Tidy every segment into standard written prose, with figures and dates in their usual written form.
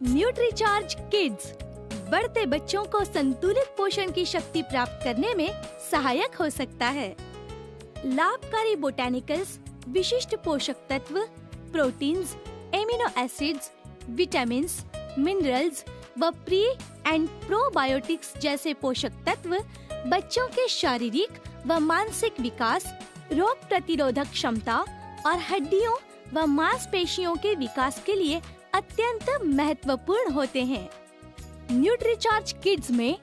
Nutricharge kids बढ़ते बच्चों को संतुलित पोषण की शक्ति प्राप्त करने में सहायक हो सकता है। लाभकारी बोटैनिकल्स विशिष्ट पोषक तत्व, proteins, amino acids, vitamins, minerals व प्री एंड प्रोबायोटिक्स जैसे पोषक तत्व बच्चों के शारीरिक व मानसिक विकास, रोग प्रतिरोधक क्षमता और हड्डियों व मांसपेशियों के विकास के लिए अत्यंत महत्वपूर्ण होते हैं। न्यूट्रीचार्ज किड्स में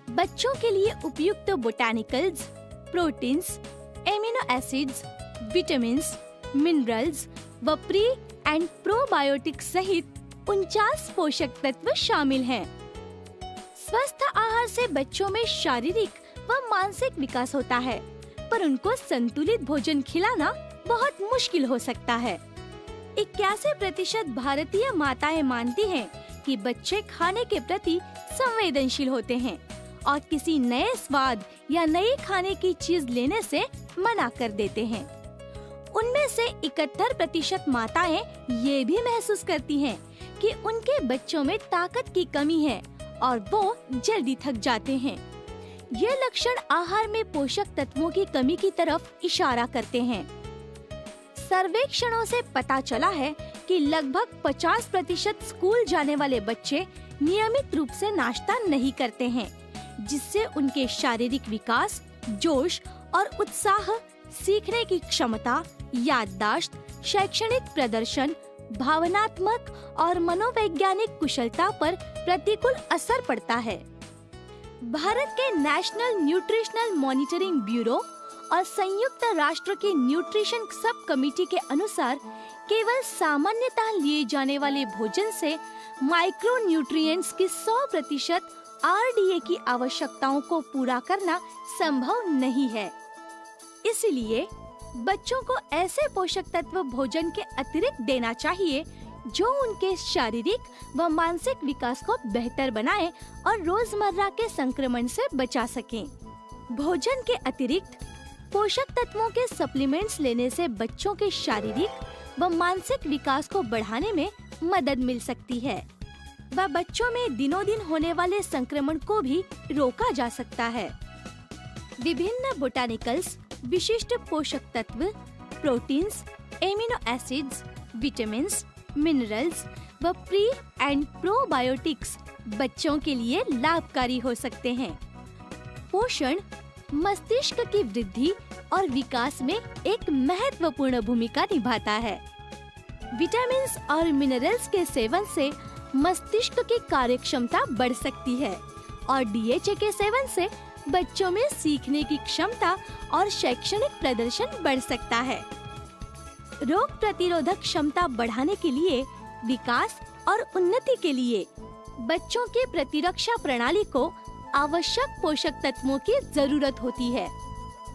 बच्चों के लिए उपयुक्त botanicals, proteins, amino acids, vitamins, minerals व प्री एंड प्रोबायोटिक्स सहित 49 पोषक तत्व शामिल हैं। स्वस्थ आहार से बच्चों में शारीरिक व मानसिक विकास होता है, पर उनको संतुलित भोजन खिलाना बहुत मुश्किल हो सकता है। 81% भारतीय माताएं मानती हैं कि बच्चे खाने के प्रति संवेदनशील होते हैं और किसी नए स्वाद या नई खाने की चीज लेने से मना कर देते हैं। उनमें से 71% माताएं ये भी महसूस करती हैं कि उनके बच्चों में ताकत की कमी है और वो जल्दी थक जाते हैं। ये लक्षण आहार में पोषक तत्वों की कमी की तरफ इशारा करते हैं। सर्वेक्षणों से पता चला है कि लगभग 50% स्कूल जाने वाले बच्चे नियमित रूप से नाश्ता नहीं करते हैं, जिससे उनके शारीरिक विकास, जोश और उत्साह, सीखने की क्षमता, याददाश्त, शैक्षणिक प्रदर्शन, भावनात्मक और मनोवैज्ञानिक कुशलता पर प्रतिकूल असर पड़ता है। भारत के नेशनल न्यूट्रिशनल मॉनिटरिंग ब्यूरो और संयुक्त राष्ट्र के न्यूट्रिशन सब कमेटी के अनुसार केवल सामान्यतः लिए जाने वाले भोजन से माइक्रो न्यूट्रिएंट्स की 100% RDA की आवश्यकताओं को पूरा करना संभव नहीं है। इसलिए बच्चों को ऐसे पोषक तत्व भोजन के अतिरिक्त देना चाहिए जो उनके शारीरिक व मानसिक विकास को बेहतर बनाए और रोजमर्रा के संक्रमण से बचा सकें। भोजन के अतिरिक्त पोषक तत्वों के सप्लीमेंट्स लेने से बच्चों के शारीरिक व मानसिक विकास को बढ़ाने में मदद मिल सकती है व बच्चों में दिनों दिन होने वाले संक्रमण को भी रोका जा सकता है। विभिन्न बोटैनिकल्स विशिष्ट पोषक तत्व, proteins, amino acids, vitamins, minerals व प्री एंड प्रोबायोटिक्स बच्चों के लिए लाभकारी हो सकते हैं। पोषण मस्तिष्क की वृद्धि और विकास में एक महत्वपूर्ण भूमिका निभाता है। विटामिन्स और मिनरल्स के सेवन से मस्तिष्क की कार्यक्षमता बढ़ सकती है और DHA के सेवन से बच्चों में सीखने की क्षमता और शैक्षणिक प्रदर्शन बढ़ सकता है। रोग प्रतिरोधक क्षमता बढ़ाने के लिए, विकास और उन्नति के लिए बच्चों की प्रतिरक्षा प्रणाली को आवश्यक पोषक तत्वों की जरूरत होती है।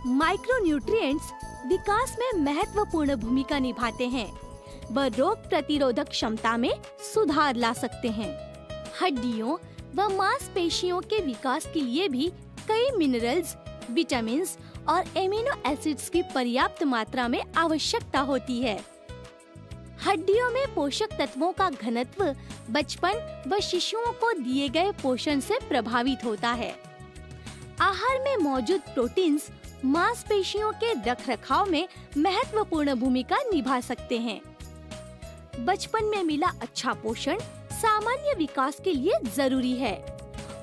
माइक्रोन्यूट्रिएंट्स विकास में महत्वपूर्ण भूमिका निभाते हैं व रोग प्रतिरोधक क्षमता में सुधार ला सकते हैं। हड्डियों व मांसपेशियों के विकास के लिए भी कई मिनरल्स, विटामिन्स और एमिनो एसिड्स की पर्याप्त मात्रा में आवश्यकता होती है। हड्डियों में पोषक तत्वों का घनत्व बचपन व शिशुओं को दिए गए पोषण से प्रभावित होता है। आहार में मौजूद प्रोटीन्स मांसपेशियों के रखरखाव में महत्वपूर्ण भूमिका निभा सकते हैं। बचपन में मिला अच्छा पोषण सामान्य विकास के लिए जरूरी है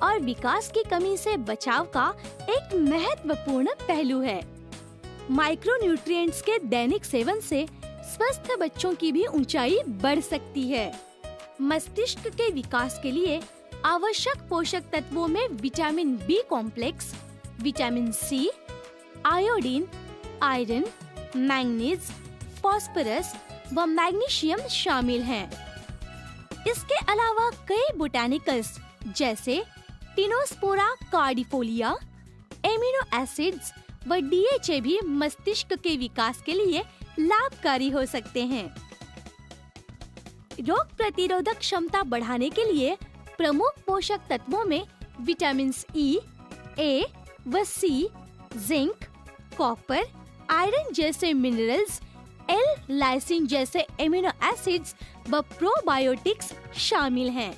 और विकास की कमी से बचाव का एक महत्वपूर्ण पहलू है। माइक्रोन्यूट्रिएंट्स के दैनिक सेवन से स्वस्थ बच्चों की भी ऊंचाई बढ़ सकती है। मस्तिष्क के विकास के लिए आवश्यक पोषक तत्वों में vitamin B complex, vitamin C, iodine, iron, manganese, phosphorus व मैग्नीशियम शामिल हैं। इसके अलावा कई बोटैनिकल्स जैसे टिनोस्पोरा कार्डिफोलिया, एमिनो एसिड्स व DHA भी मस्तिष्क के विकास के लिए लाभकारी हो सकते हैं। रोग प्रतिरोधक क्षमता बढ़ाने के लिए प्रमुख पोषक तत्वों में विटामिन E, A व C, जिंक, कॉपर, आयरन जैसे मिनरल्स, L-लाइसिन जैसे एमिनो एसिड्स व प्रोबायोटिक्स शामिल हैं।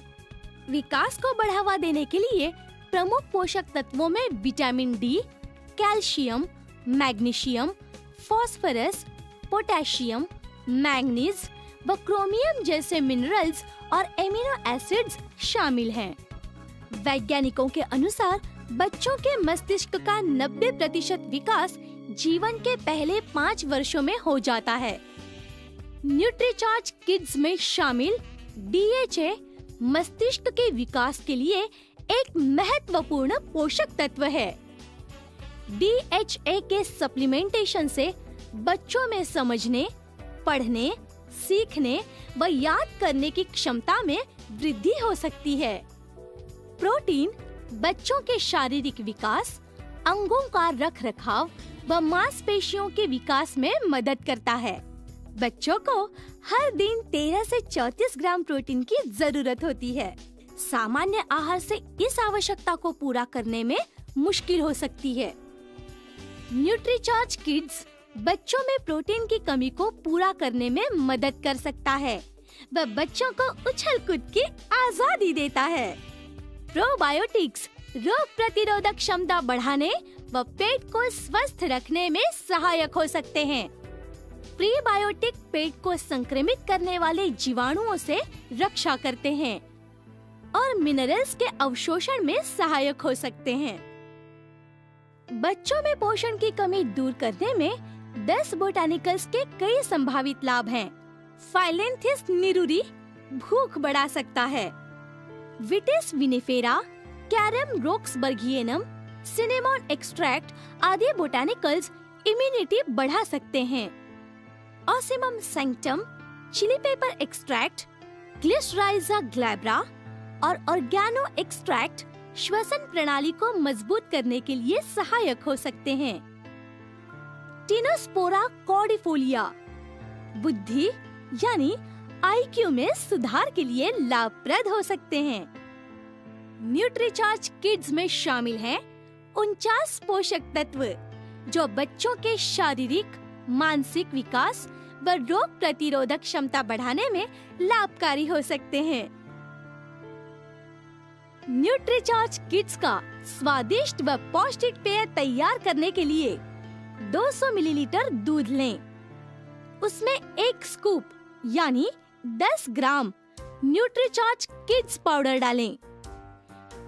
विकास को बढ़ावा देने के लिए प्रमुख पोषक तत्वों में vitamin D, calcium, magnesium, phosphorus, potassium, manganese व क्रोमियम जैसे मिनरल्स और एमिनो एसिड्स शामिल हैं। वैज्ञानिकों के अनुसार बच्चों के मस्तिष्क का 90% विकास जीवन के पहले 5 वर्षों में हो जाता है। न्यूट्रीचार्ज किड्स में शामिल DHA मस्तिष्क के विकास के लिए एक महत्वपूर्ण पोषक तत्व है। DHA के सप्लीमेंटेशन से बच्चों में समझने, पढ़ने, सीखने व याद करने की क्षमता में वृद्धि हो सकती है। प्रोटीन बच्चों के शारीरिक विकास, अंगों का रखरखाव व मांसपेशियों के विकास में मदद करता है। बच्चों को हर दिन 13 से 34 ग्राम प्रोटीन की जरूरत होती है। सामान्य आहार से इस आवश्यकता को पूरा करने में मुश्किल हो सकती है। न्यूट्रीचार्ज किड्स बच्चों में प्रोटीन की कमी को पूरा करने में मदद कर सकता है व बच्चों को उछल कूद की आजादी देता है। प्रोबायोटिक्स रोग प्रतिरोधक क्षमता बढ़ाने व पेट को स्वस्थ रखने में सहायक हो सकते हैं। प्रीबायोटिक पेट को संक्रमित करने वाले जीवाणुओं से रक्षा करते हैं और मिनरल्स के अवशोषण में सहायक हो सकते हैं। बच्चों में पोषण की कमी दूर करने में 10 बोटानिकल्स के कई संभावित लाभ हैं। फाइलेंथिस निरूरी भूख बढ़ा सकता है। Vitis vinifera, Carum roxburghianum, cinnamon extract आदि बोटानिकल्स इम्यूनिटी बढ़ा सकते हैं। Ocimum sanctum, chilli pepper extract, Glycyrrhiza glabra और ऑर्गेनो एक्सट्रैक्ट श्वसन प्रणाली को मजबूत करने के लिए सहायक हो सकते हैं। टिनोस्पोरा कॉर्डिफोलिया बुद्धि यानी IQ में सुधार के लिए लाभप्रद हो सकते हैं। न्यूट्रीचार्ज किड्स में शामिल हैं 49 पोषक तत्व जो बच्चों के शारीरिक, मानसिक विकास व रोग प्रतिरोधक क्षमता बढ़ाने में लाभकारी हो सकते हैं। न्यूट्रीचार्ज किड्स का स्वादिष्ट व पौष्टिक पेय तैयार करने के लिए 200 मिलीलीटर दूध लें। उसमें 1 स्कूप यानी 10 ग्राम न्यूट्रीचार्ज किड्स पाउडर डालें।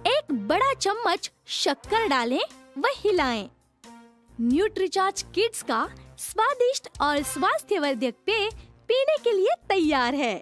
1 बड़ा चम्मच शक्कर डालें व हिलाएं। न्यूट्रीचार्ज किड्स का स्वादिष्ट और स्वास्थ्यवर्धक पेय पीने के लिए तैयार है।